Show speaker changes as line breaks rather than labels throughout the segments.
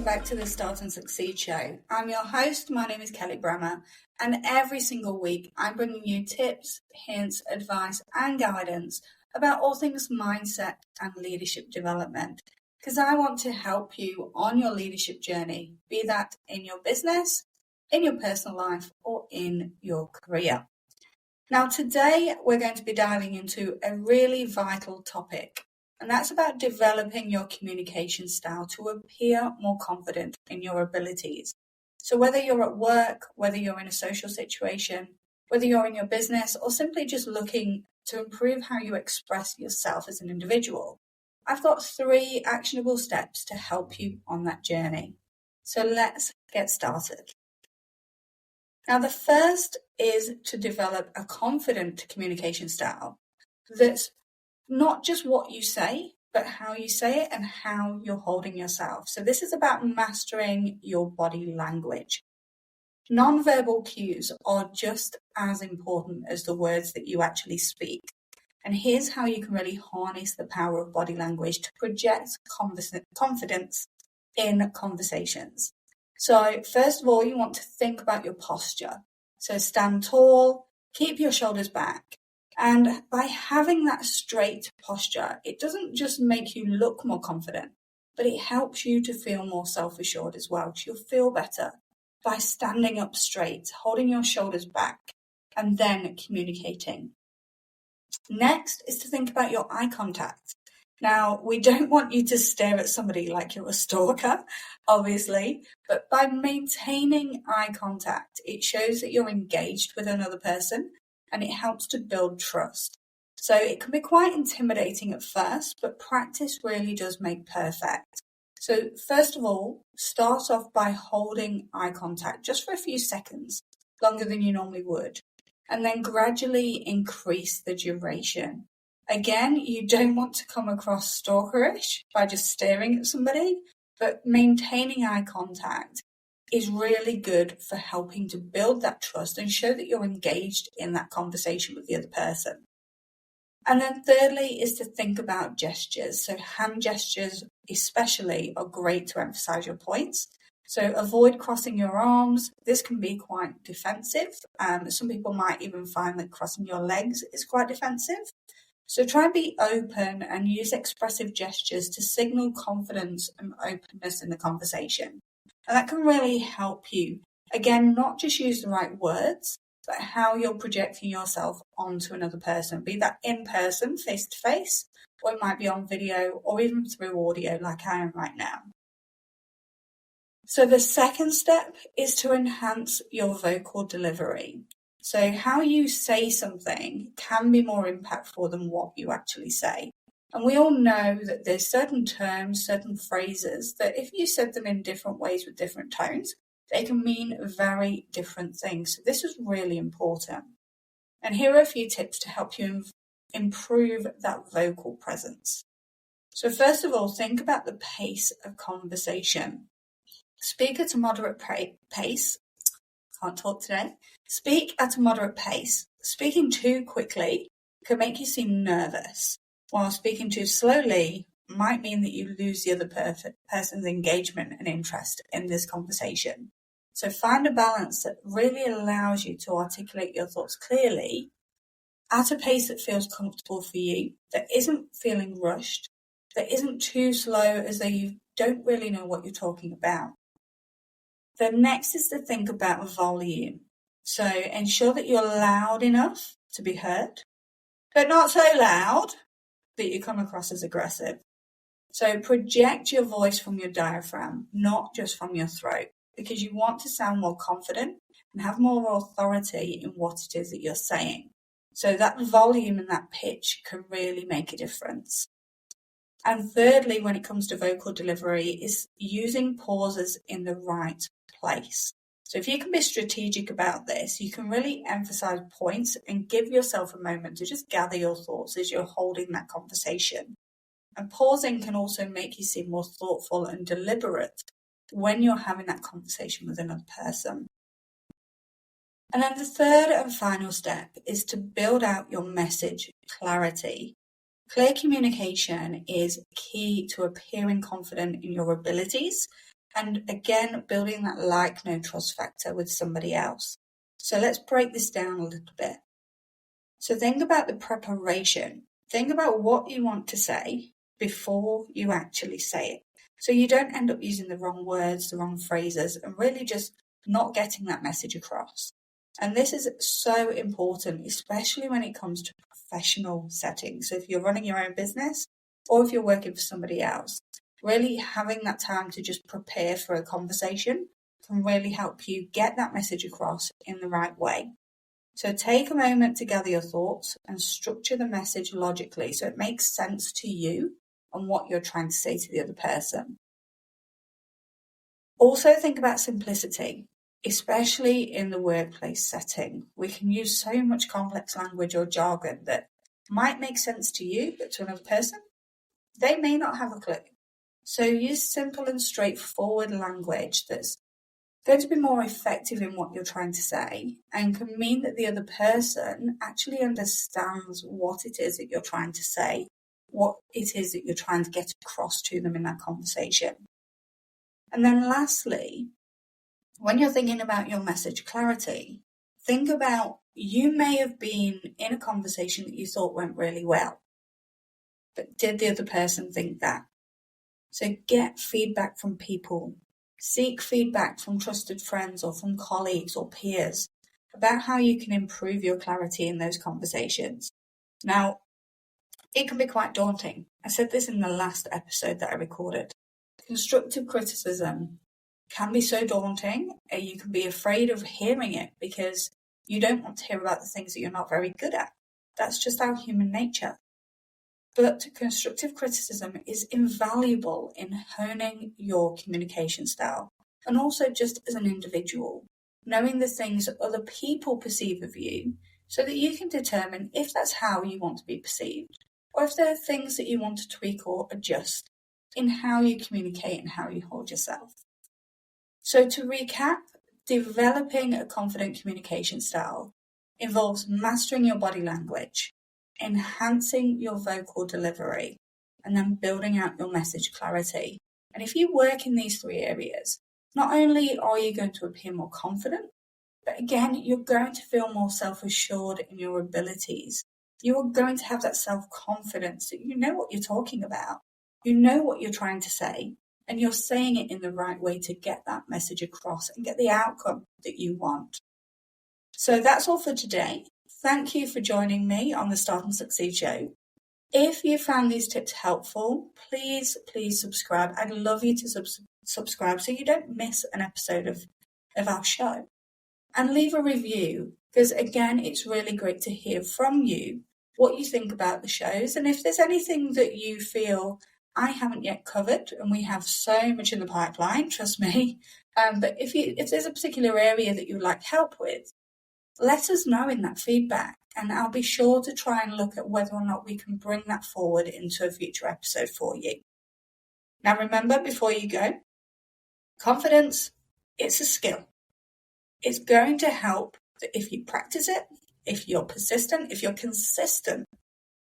welcome back to the Start and Succeed show. I'm your host, my name is Kelly Brammer, and every single week I'm bringing you tips, hints, advice and guidance about all things mindset and leadership development, because I want to help you on your leadership journey, be that in your business, in your personal life or in your career. Now today we're going to be diving into a really vital topic, and that's about developing your communication style to appear more confident in your abilities. So whether you're at work, whether you're in a social situation, whether you're in your business, or simply just looking to improve how you express yourself as an individual, I've got 3 actionable steps to help you on that journey. So let's get started. Now, the first is to develop a confident communication style that's not just what you say, but how you say it and how you're holding yourself. So this is about mastering your body language. Non-verbal cues are just as important as the words that you actually speak. And here's how you can really harness the power of body language to project confidence in conversations. So first of all, you want to think about your posture. So stand tall, keep your shoulders back. And by having that straight posture, it doesn't just make you look more confident, but it helps you to feel more self-assured as well. You'll feel better by standing up straight, holding your shoulders back, and then communicating. Next is to think about your eye contact. Now, we don't want you to stare at somebody like you're a stalker, obviously, but by maintaining eye contact, it shows that you're engaged with another person and it helps to build trust. So it can be quite intimidating at first, but practice really does make perfect. So first of all, start off by holding eye contact just for a few seconds, longer than you normally would, and then gradually increase the duration. Again, you don't want to come across stalkerish by just staring at somebody, but maintaining eye contact is really good for helping to build that trust and show that you're engaged in that conversation with the other person. And then thirdly is to think about gestures. So hand gestures especially are great to emphasize your points. So avoid crossing your arms. This can be quite defensive. Some people might even find that crossing your legs is quite defensive. So try and be open and use expressive gestures to signal confidence and openness in the conversation. And that can really help you, again, not just use the right words, but how you're projecting yourself onto another person, be that in person, face to face, or it might be on video or even through audio like I am right now. So the second step is to enhance your vocal delivery. So how you say something can be more impactful than what you actually say. And we all know that there's certain terms, certain phrases that if you said them in different ways with different tones, they can mean very different things. So this is really important. And here are a few tips to help you improve that vocal presence. So first of all, think about the pace of conversation. Speak at a moderate pace. Can't talk today. Speak at a moderate pace. Speaking too quickly can make you seem nervous, while speaking too slowly might mean that you lose the other person's engagement and interest in this conversation. So find a balance that really allows you to articulate your thoughts clearly at a pace that feels comfortable for you, that isn't feeling rushed, that isn't too slow as though you don't really know what you're talking about. The next is to think about volume. So ensure that you're loud enough to be heard, but not so loud that you come across as aggressive. So project your voice from your diaphragm, not just from your throat, because you want to sound more confident and have more authority in what it is that you're saying. So that volume and that pitch can really make a difference. And thirdly, when it comes to vocal delivery, is using pauses in the right place. So if you can be strategic about this, you can really emphasize points and give yourself a moment to just gather your thoughts as you're holding that conversation. And pausing can also make you seem more thoughtful and deliberate when you're having that conversation with another person. And then the third and final step is to build out your message clarity. Clear communication is key to appearing confident in your abilities And again, building that like, no trust factor with somebody else. So let's break this down a little bit. So think about the preparation. Think about what you want to say before you actually say it. So you don't end up using the wrong words, the wrong phrases, and really just not getting that message across. And this is so important, especially when it comes to professional settings. So if you're running your own business or if you're working for somebody else, really having that time to just prepare for a conversation can really help you get that message across in the right way. So take a moment to gather your thoughts and structure the message logically so it makes sense to you and what you're trying to say to the other person. Also think about simplicity, especially in the workplace setting. We can use so much complex language or jargon that might make sense to you, but to another person, they may not have a clue. So use simple and straightforward language that's going to be more effective in what you're trying to say and can mean that the other person actually understands what it is that you're trying to say, what it is that you're trying to get across to them in that conversation. And then lastly, when you're thinking about your message clarity, think about you may have been in a conversation that you thought went really well, but did the other person think that? So get feedback from people. Seek feedback from trusted friends or from colleagues or peers about how you can improve your clarity in those conversations. Now, it can be quite daunting. I said this in the last episode that I recorded. Constructive criticism can be so daunting, and you can be afraid of hearing it because you don't want to hear about the things that you're not very good at. That's just our human nature. But constructive criticism is invaluable in honing your communication style and also just as an individual, knowing the things that other people perceive of you so that you can determine if that's how you want to be perceived or if there are things that you want to tweak or adjust in how you communicate and how you hold yourself. So to recap, developing a confident communication style involves mastering your body language, enhancing your vocal delivery, and then building out your message clarity. And if you work in these three areas, not only are you going to appear more confident, but again, you're going to feel more self-assured in your abilities. You are going to have that self-confidence that you know what you're talking about. You know what you're trying to say, and you're saying it in the right way to get that message across and get the outcome that you want. So that's all for today. Thank you for joining me on the Start and Succeed show. If you found these tips helpful, please subscribe. I'd love you to subscribe so you don't miss an episode of our show. And leave a review, because again, it's really great to hear from you what you think about the shows. And if there's anything that you feel I haven't yet covered, and we have so much in the pipeline, trust me. But if there's a particular area that you'd like help with, let us know in that feedback, and I'll be sure to try and look at whether or not we can bring that forward into a future episode for you. Now remember, before you go, confidence, it's a skill. It's going to help if you practice it, if you're persistent, if you're consistent.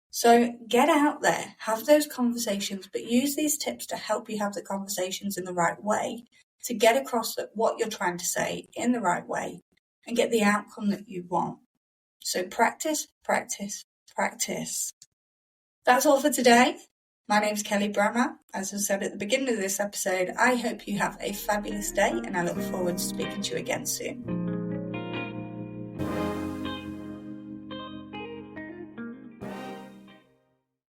So get out there, have those conversations, but use these tips to help you have the conversations in the right way, to get across what you're trying to say in the right way and get the outcome that you want. So practice, practice, practice. That's all for today. My name's Kelly Brammer. As I said at the beginning of this episode, I hope you have a fabulous day and I look forward to speaking to you again soon.